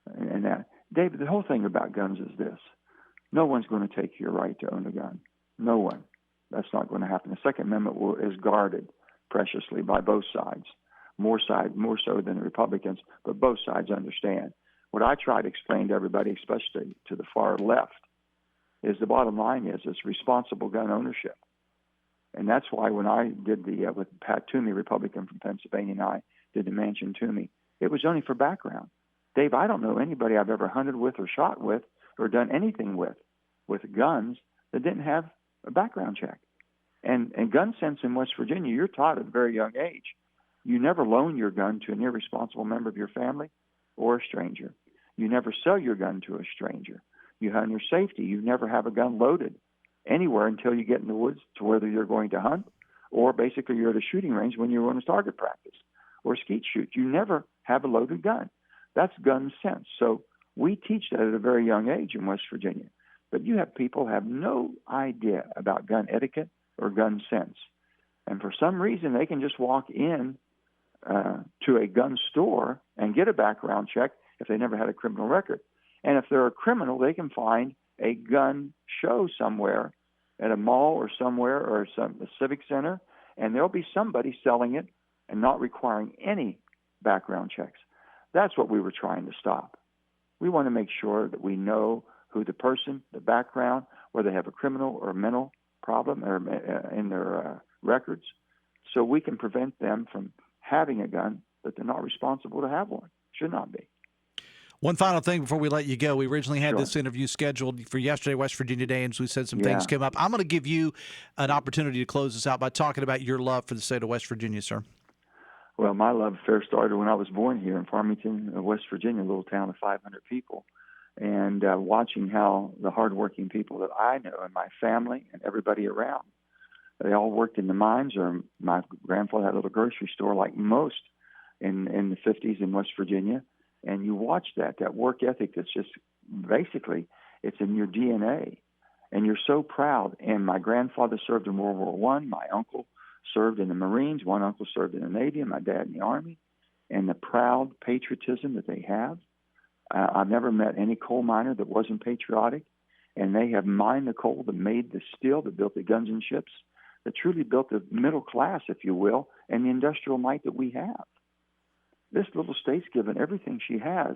And that, David, the whole thing about guns is this. No one's going to take your right to own a gun. No one. That's not going to happen. The Second Amendment is guarded preciously by both sides, more so than the Republicans, but both sides understand. What I try to explain to everybody, especially to the far left, is the bottom line is it's responsible gun ownership. And that's why when I did with Pat Toomey, Republican from Pennsylvania, and I did the Manchin Toomey, it was only for background. Dave, I don't know anybody I've ever hunted with or shot with or done anything with guns that didn't have a background check. And gun sense in West Virginia, you're taught at a very young age. You never loan your gun to an irresponsible member of your family or a stranger. You never sell your gun to a stranger. You hunt your safety. You never have a gun loaded anywhere until you get in the woods to whether you're going to hunt or basically you're at a shooting range when you're on a target practice or skeet shoot. You never have a loaded gun. That's gun sense. So we teach that at a very young age in West Virginia. But you have people have no idea about gun etiquette or gun sense. And for some reason, they can just walk in to a gun store and get a background check if they never had a criminal record. And if they're a criminal, they can find a gun show somewhere at a mall or somewhere or a civic center, and there'll be somebody selling it and not requiring any background checks. That's what we were trying to stop. We want to make sure that we know who the person, the background, whether they have a criminal or a mental problem or in their records, so we can prevent them from having a gun that they're not responsible to have one. Should not be. One final thing before we let you go. We originally had this interview scheduled for yesterday, West Virginia Day, and as we said, some things came up. I'm going to give you an opportunity to close this out by talking about your love for the state of West Virginia, sir. Well, my love affair started when I was born here in Farmington, West Virginia, a little town of 500 people, and watching how the hardworking people that I know and my family and everybody around, they all worked in the mines, or my grandfather had a little grocery store like most in the 50s in West Virginia, and you watch that work ethic that's just basically, it's in your DNA, and you're so proud. And my grandfather served in World War I, my uncle served in the Marines, one uncle served in the Navy, and my dad in the Army, and the proud patriotism that they have. I've never met any coal miner that wasn't patriotic, and they have mined the coal that made the steel, that built the guns and ships, that truly built the middle class, if you will, and the industrial might that we have. This little state's given everything she has,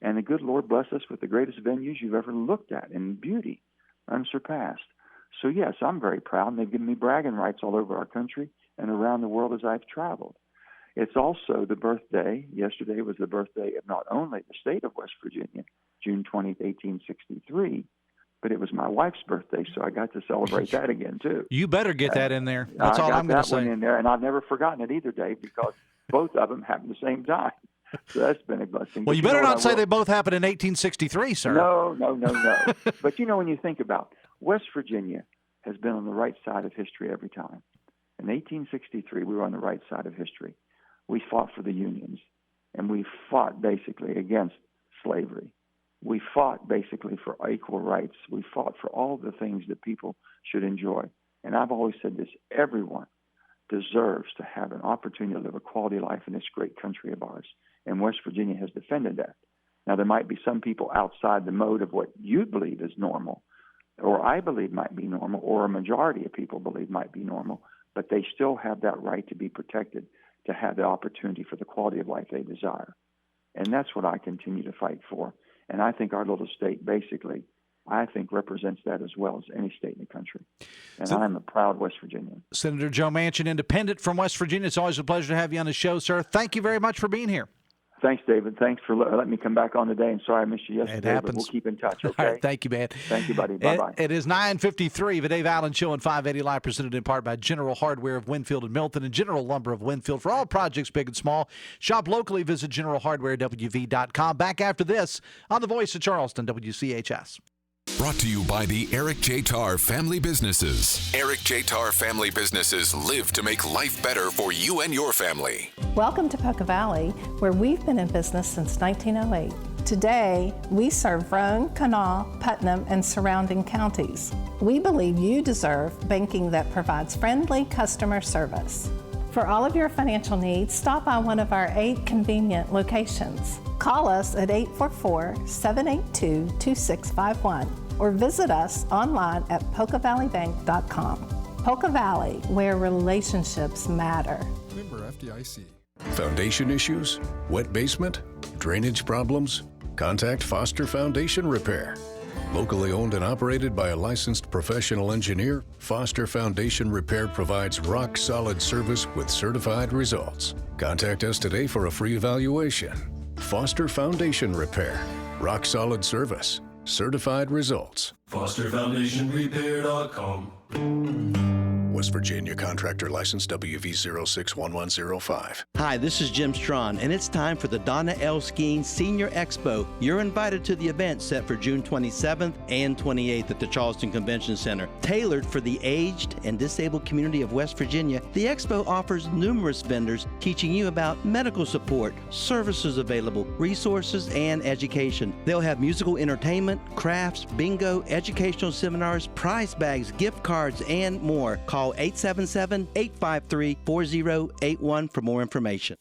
and the good Lord bless us with the greatest venues you've ever looked at in beauty, unsurpassed. So, yes, I'm very proud, and they've given me bragging rights all over our country and around the world as I've traveled. It's also the birthday. Yesterday was the birthday of not only the state of West Virginia, June 20th, 1863, but it was my wife's birthday, so I got to celebrate that again, too. You better get that in there. That's all I'm going to say. I got that one in there, and I've never forgotten it either, Dave, because both of them happened the same time. So that's been a blessing. Well, you better not say they both happened in 1863, sir. No. But, when you think about West Virginia has been on the right side of history every time. In 1863, we were on the right side of history. We fought for the unions, and we fought basically against slavery. We fought basically for equal rights. We fought for all the things that people should enjoy. And I've always said this, everyone deserves to have an opportunity to live a quality life in this great country of ours. And West Virginia has defended that. Now, there might be some people outside the mode of what you believe is normal, or I believe might be normal, or a majority of people believe might be normal, but they still have that right to be protected, to have the opportunity for the quality of life they desire. And that's what I continue to fight for. And I think our little state basically, I think, represents that as well as any state in the country. And I'm a proud West Virginian. Senator Joe Manchin, independent from West Virginia. It's always a pleasure to have you on the show, sir. Thank you very much for being here. Thanks, David. Thanks for letting me come back on today. And sorry I missed you yesterday. It happens. But we'll keep in touch, okay? All right, thank you, man. Thank you, buddy. Bye-bye. It is 9:53. The Dave Allen Show on 580 Live, presented in part by General Hardware of Winfield and Milton and General Lumber of Winfield. For all projects big and small, shop locally. Visit GeneralHardwareWV.com. Back after this on the Voice of Charleston, WCHS. Brought to you by the Eric J. Tarr Family Businesses. Eric J. Tarr Family Businesses live to make life better for you and your family. Welcome to Poca Valley, where we've been in business since 1908. Today, we serve Roane, Kanawha, Putnam, and surrounding counties. We believe you deserve banking that provides friendly customer service. For all of your financial needs, stop by one of our 8 convenient locations. Call us at 844-782-2651 or visit us online at PocaValleyBank.com. Poca Valley, where relationships matter. Member FDIC. Foundation issues? Wet basement? Drainage problems? Contact Foster Foundation Repair. Locally owned and operated by a licensed professional engineer, Foster Foundation Repair provides rock-solid service with certified results. Contact us today for a free evaluation. Foster Foundation Repair. Rock-solid service. Certified results. FosterFoundationRepair.com. West Virginia Contractor License WV061105. Hi, this is Jim Strawn, and it's time for the Donna L. Skeen Senior Expo. You're invited to the event set for June 27th and 28th at the Charleston Convention Center. Tailored for the aged and disabled community of West Virginia, the expo offers numerous vendors teaching you about medical support, services available, resources, and education. They'll have musical entertainment, crafts, bingo, educational seminars, prize bags, gift cards, and more. Call 877-853-4081 for more information.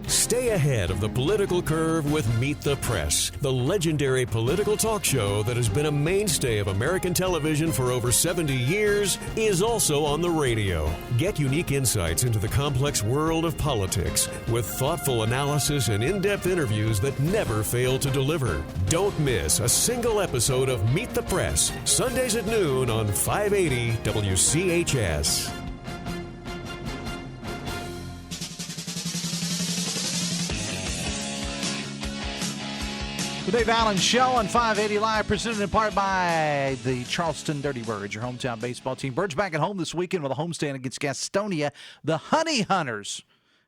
Stay ahead of the political curve with Meet the Press, the legendary political talk show that has been a mainstay of American television for over 70 years, is also on the radio. Get unique insights into the complex world of politics with thoughtful analysis and in-depth interviews that never fail to deliver. Don't miss a single episode of Meet the Press, Sundays at noon on 580 WCHS. The Dave Allen Show on 580 Live, presented in part by the Charleston Dirty Birds, your hometown baseball team. Birds back at home this weekend with a homestand against Gastonia. The Honey Hunters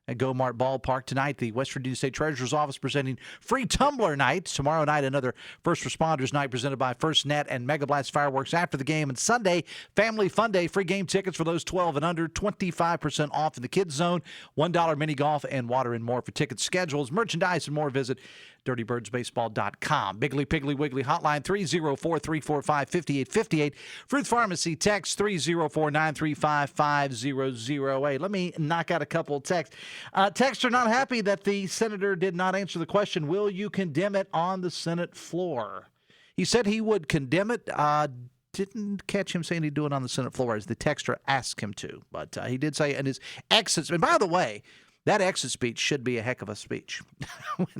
at Go-Mart Ballpark tonight. The West Virginia State Treasurer's Office presenting free tumbler night. Tomorrow night, another First Responders Night presented by First Net and Mega Blast Fireworks after the game. And Sunday, Family Fun Day, free game tickets for those 12 and under, 25% off in the kids zone, $1 mini golf and water and more. For ticket schedules, merchandise, and more, visit DirtyBirdsBaseball.com. Biggly Piggly Wiggly hotline 304-345-5858. Fruit Pharmacy text 304-935-5008. Let me knock out a couple of texts. Texts are not happy that the senator did not answer the question, will you condemn it on the Senate floor? He said he would condemn it. Didn't catch him saying he'd do it on the Senate floor as the texter asked him to. But he did say in his exit. And by the way, that exit speech should be a heck of a speech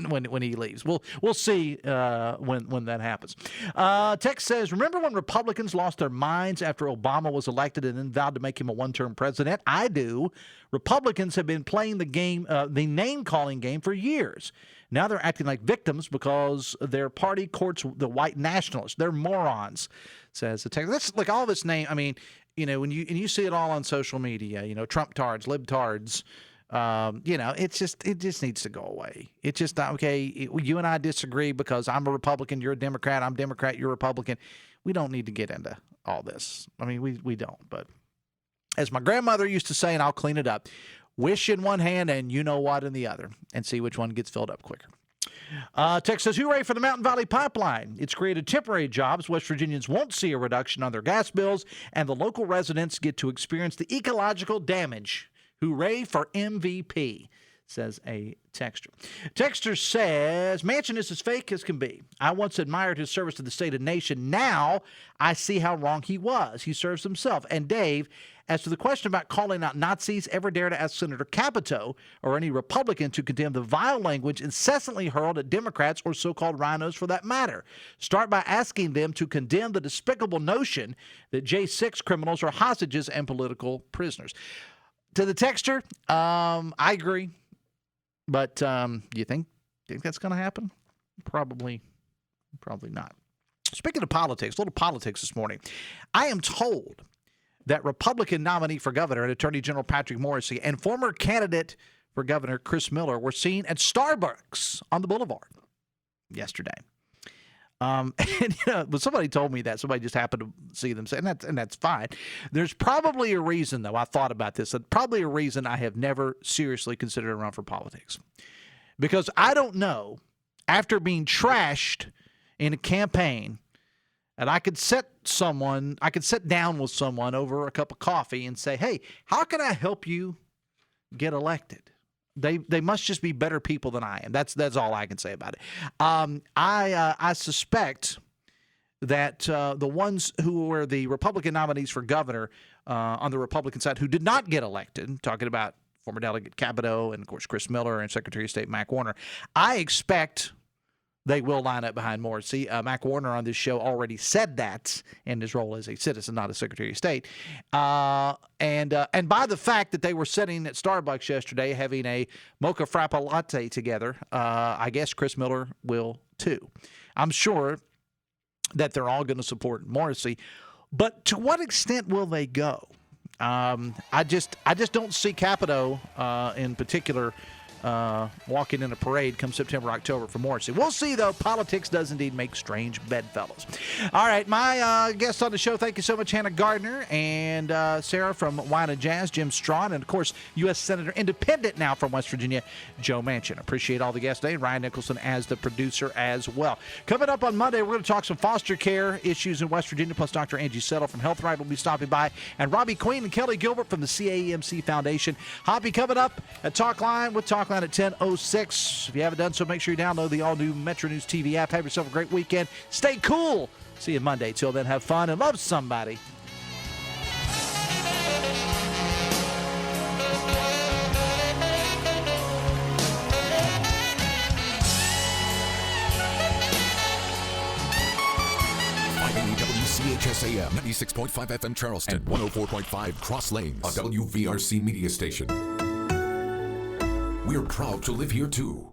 when he leaves. We'll see when that happens. Text says, remember when Republicans lost their minds after Obama was elected and then vowed to make him a one-term president? I do. Republicans have been playing the game, the name-calling game for years. Now they're acting like victims because their party courts the white nationalists. They're morons, says the text. That's like all this name. I mean, when you see it all on social media, Trump tards, libtards. It just needs to go away. It's just not okay. You and I disagree because I'm a Republican, you're a Democrat, I'm Democrat, you're a Republican. We don't need to get into all this. I mean, we don't, but As my grandmother used to say, and I'll clean it up, wish in one hand and you know what in the other, and see which one gets filled up quicker. Text says, hooray for the Mountain Valley Pipeline. It's created temporary jobs. West Virginians won't see a reduction on their gas bills, and the local residents get to experience the ecological damage. Hooray for MVP, says a texter. Texter says, Manchin is as fake as can be. I once admired his service to the state and nation. Now I see how wrong he was. He serves himself. And Dave, as to the question about calling out Nazis, ever dare to ask Senator Capito or any Republican to condemn the vile language incessantly hurled at Democrats or so-called rhinos for that matter? Start by asking them to condemn the despicable notion that J6 criminals are hostages and political prisoners. To the texter, I agree. But do you think that's going to happen? Probably not. Speaking of politics, a little politics this morning. I am told that Republican nominee for governor and Attorney General Patrick Morrisey and former candidate for governor Chris Miller were seen at Starbucks on the boulevard yesterday. But somebody told me that. Somebody just happened to see them say, and that's fine. There's probably a reason, though. I thought about this. Probably a reason I have never seriously considered a run for politics. Because I don't know, after being trashed in a campaign, and I could sit down with someone over a cup of coffee and say, hey, how can I help you get elected? They must just be better people than I am. That's all I can say about it. I suspect that the ones who were the Republican nominees for governor on the Republican side who did not get elected, talking about former Delegate Capito and, of course, Chris Miller and Secretary of State Mac Warner, I expect they will line up behind Morrisey. Mac Warner on this show already said that in his role as a citizen, not a Secretary of State. And by the fact that they were sitting at Starbucks yesterday having a mocha frappa latte together, I guess Chris Miller will too. I'm sure that they're all going to support Morrisey. But to what extent will they go? I just don't see Capito in particular walking in a parade come September, October for Morrisey. We'll see, though. Politics does indeed make strange bedfellows. All right, my guests on the show, thank you so much, Hannah Gardner and Sarah from Wine and Jazz, Jim Strawn, and, of course, U.S. Senator Independent now from West Virginia, Joe Manchin. Appreciate all the guests today, and Ryan Nicholson as the producer as well. Coming up on Monday, we're going to talk some foster care issues in West Virginia, plus Dr. Angie Settle from Health Right will be stopping by, and Robbie Queen and Kelly Gilbert from the CAEMC Foundation. Hoppy coming up at Talkline with Talkline at 10:06. If you haven't done so, make sure you download the all-new Metro News TV app. Have yourself a great weekend. Stay cool. See you Monday. Till then, have fun and love somebody. WCHS AM 96.5 FM Charleston and 104.5 Cross Lanes, a WVRC media station. We're proud to live here too.